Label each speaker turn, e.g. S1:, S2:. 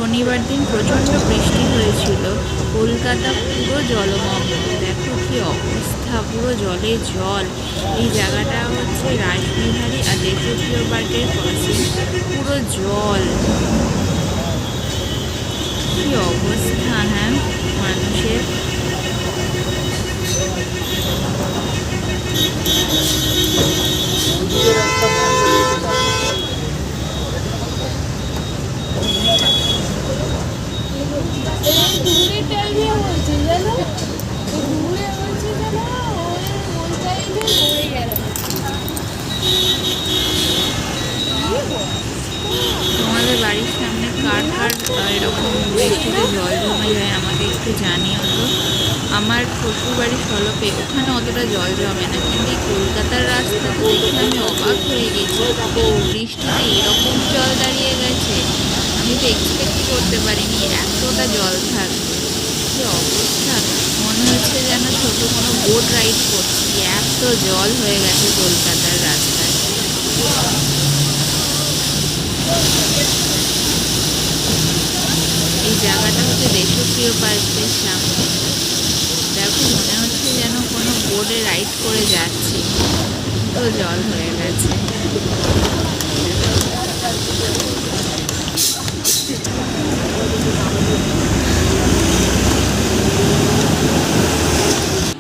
S1: শনিবার দিন প্রচণ্ড বৃষ্টি হয়েছিল, কলকাতা পুরো জলমগ্ন। দেখো কি অবস্থা, পুরো জলে জল। এই জায়গাটা হচ্ছে রাসবিহারী আর দেশপ্রিয় পার্কের পাশে, পুরো জল। কি অবস্থা, হ্যাঁ মানুষের। তোমাদের বাড়ির সামনে কার কার এরকম বৃষ্টিতে জল জমে যায় আমাকে একটু জানিও তো। আমার শ্বশুর বাড়ির সলপে ওখানে অতটা জল জমে না, কিন্তু এই কলকাতার রাস্তা তো দেখে আমি অবাক হয়ে গেছি। বৃষ্টিতে এরকম জল দাঁড়িয়ে গেছে, আমি তো এক্সপেক্ট করতে পারিনি এতটা জল থাকবে। কি অবস্থা, মনে হচ্ছে যেন ছোট কোনো বোট রাইড করছি, এত জল হয়ে গেছে কলকাতার রাস্তায়। এই জায়গাটা হচ্ছে দেশপ্রিয় পার্কের সামনে। দেখো মনে হচ্ছে যেন কোনো বোর্ডে রাইড করে যাচ্ছি, তো জল হয়ে গেছে।